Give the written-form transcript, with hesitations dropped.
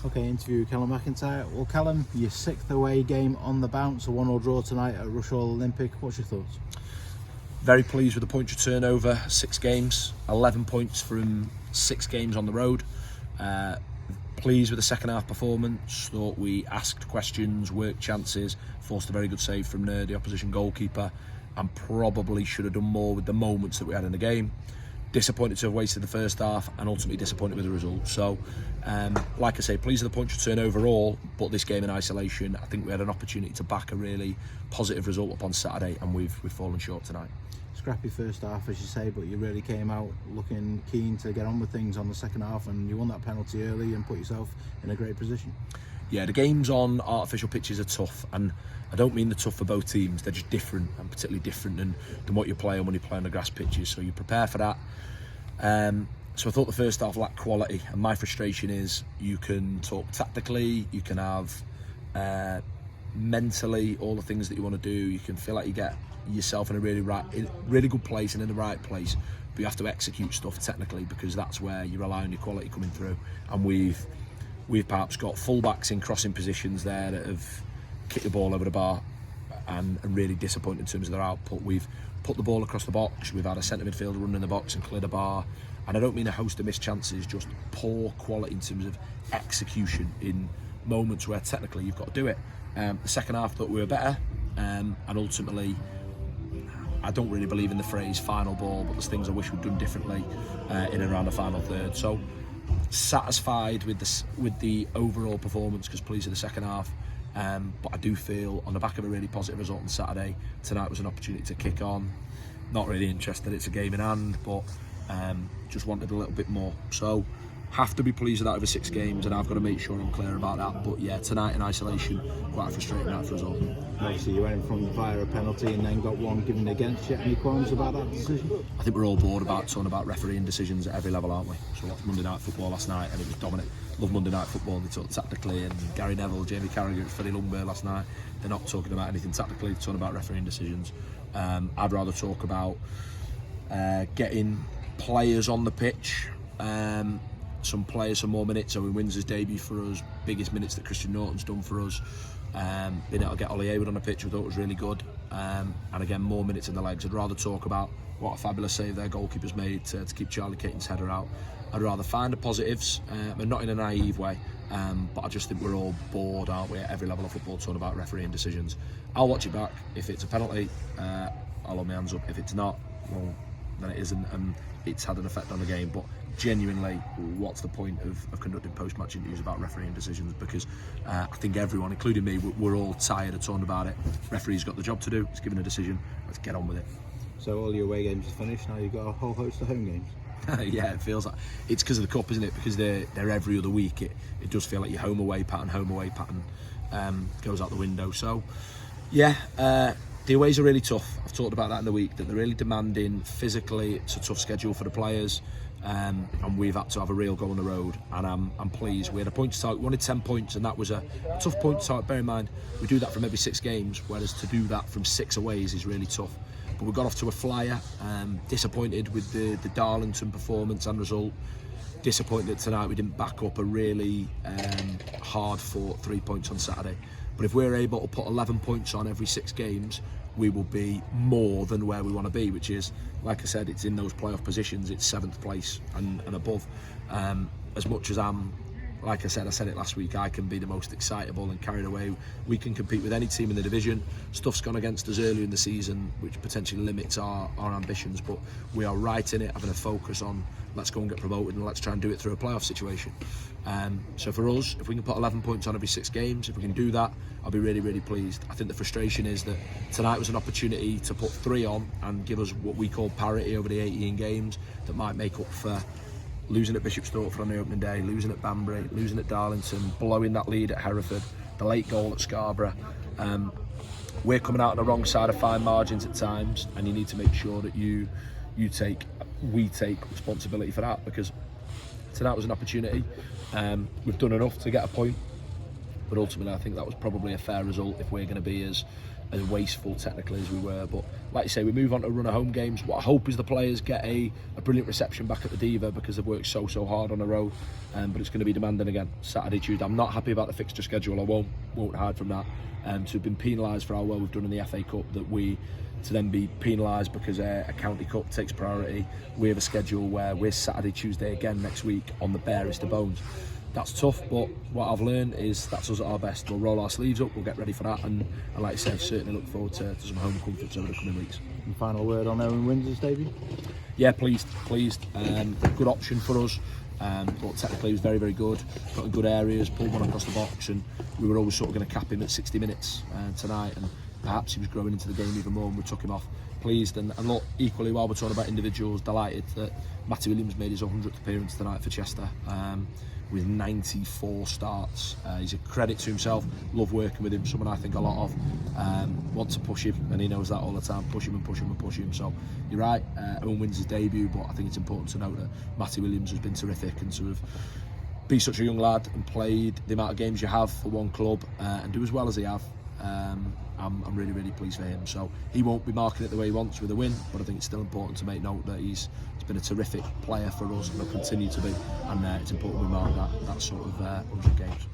Okay, interview Calum McIntyre. Well, Calum, your 6th away game on the bounce, a 1-1 draw tonight at Rushall Olympic. What's your thoughts? Very pleased with the points return over 6 games, 11 points from 6 games on the road. Pleased with the second half performance. Thought we asked questions, worked chances, forced a very good save from the opposition goalkeeper, and probably should have done more with the moments that we had in the game. Disappointed to have wasted the first half, and ultimately disappointed with the result. So, like I say, pleased with the points return overall, but this game in isolation, I think we had an opportunity to back a really positive result up on Saturday, and we've fallen short tonight. Scrappy first half, as you say, but you really came out looking keen to get on with things on the second half, and you won that penalty early and put yourself in a great position. Yeah, the games on artificial pitches are tough, and I don't mean they're tough for both teams. They're just different, and particularly different than what you play on when you play on the grass pitches. So you prepare for that. So I thought the first half lacked quality, and my frustration is you can talk tactically, you can have mentally all the things that you want to do. You can feel like you get yourself in a really good place and in the right place, but you have to execute stuff technically, because that's where you rely on your quality coming through. And we've perhaps got fullbacks in crossing positions there that have kicked the ball over the bar and are really disappointed in terms of their output. We've put the ball across the box, we've had a centre midfielder running in the box and cleared the bar, and I don't mean a host of missed chances, just poor quality in terms of execution in moments where technically you've got to do it. The second half thought we were better, and ultimately I don't really believe in the phrase final ball, but there's things I wish we'd done differently in and around the final third. So satisfied with the overall performance, because pleased with the second half, but I do feel on the back of a really positive result on Saturday, tonight was an opportunity to kick on. Not really interested, it's a game in hand, but just wanted a little bit more. So have to be pleased with that over 6 games, and I've got to make sure I'm clear about that. But yeah, tonight in isolation, quite a frustrating night for us all. Obviously you went in front via a penalty and then got one given against you. Any qualms about that decision? I think we're all bored about talking about refereeing decisions at every level, aren't we? So watched Monday Night Football last night, and it was dominant. Love Monday Night Football. They talked tactically, and Gary Neville, Jamie Carragher, Freddie Lundberg last night, they're not talking about anything tactically, they're talking about refereeing decisions. I'd rather talk about getting players on the pitch, some players some more minutes. Owen Windsor's debut for us, biggest minutes that Christian Norton's done for us. Being able to get Ollie Hayward on the pitch, we thought was really good, and again more minutes in the legs. I'd rather talk about what a fabulous save their goalkeeper's made to keep Charlie Caton's header out. I'd rather find the positives, and not in a naive way, but I just think we're all bored, aren't we, at every level of football, talking about refereeing decisions. I'll watch it back. If it's a penalty, I'll hold my hands up. If it's not, well, then it isn't, and it's had an effect on the game. But genuinely, what's the point of conducting post-match interviews about refereeing decisions? Because I think everyone, including me, we're all tired of talking about it. Referee's got the job to do, he's given a decision, let's get on with it. So all your away games are finished, now you've got a whole host of home games? Yeah, it feels like it's because of the cup, isn't it? Because they're every other week. It does feel like your home away pattern goes out the window. So yeah, the aways are really tough. I've talked about that in the week, that they're really demanding physically. It's a tough schedule for the players, and we've had to have a real go on the road, and I'm pleased. We had a point to target, we wanted 10 points, and that was a tough point to target. Bear in mind, we do that from every 6 games, whereas to do that from 6 aways is really tough. But we got off to a flyer, disappointed with the Darlington performance and result. Disappointed that tonight we didn't back up a really hard fought 3 points on Saturday. But if we're able to put 11 points on every 6 games, we will be more than where we want to be, which is, like I said, it's in those playoff positions. It's 7th place and above. As much as like I said it last week, I can be the most excitable and carried away. We can compete with any team in the division. Stuff's gone against us earlier in the season, which potentially limits our ambitions, but we are right in it, having a focus on let's go and get promoted, and let's try and do it through a playoff situation. So for us, if we can put 11 points on every 6 games, if we can do that, I'll be really, really pleased. I think the frustration is that tonight was an opportunity to put 3 on and give us what we call parity over the 18 games that might make up for losing at Bishop's Stortford on the opening day, losing at Banbury, losing at Darlington, blowing that lead at Hereford, the late goal at Scarborough. We're coming out on the wrong side of fine margins at times, and you need to make sure that we take responsibility for that, because tonight was an opportunity. We've done enough to get a point. but ultimately I think that was probably a fair result if we're going to be as wasteful technically as we were. But like you say, we move on to a run of home games. What I hope is the players get a brilliant reception back at the Diva, because they've worked so hard on the road, but it's going to be demanding again Saturday, Tuesday. I'm not happy about the fixture schedule, I won't hide from that. To have been penalised for how well we've done in the FA Cup, to then be penalised because a county cup takes priority. We have a schedule where we're Saturday, Tuesday again next week on the barest of bones. That's tough, but what I've learned is that's us at our best. We'll roll our sleeves up, we'll get ready for that, and like I say, certainly look forward to some home comforts over the coming weeks. And final word on Owen Windsor's debut? Yeah, pleased. Good option for us, but technically he was very good, got in good areas, pulled one across the box, and we were always sort of going to cap him at 60 minutes tonight, and perhaps he was growing into the game even more, and we took him off. Pleased, and look, equally, while we're talking about individuals, delighted that Matty Williams made his 100th appearance tonight for Chester with 94 starts. He's a credit to himself. Love working with him, someone I think a lot of. Want to push him, and he knows that all the time. Push him. So you're right, Owen wins his debut, but I think it's important to note that Matty Williams has been terrific, and sort of be such a young lad and played the amount of games you have for one club and do as well as he have. I'm really pleased for him. So he won't be marking it the way he wants with a win, but I think it's still important to make note that he's been a terrific player for us and will continue to be, and it's important we mark that sort of 100 games.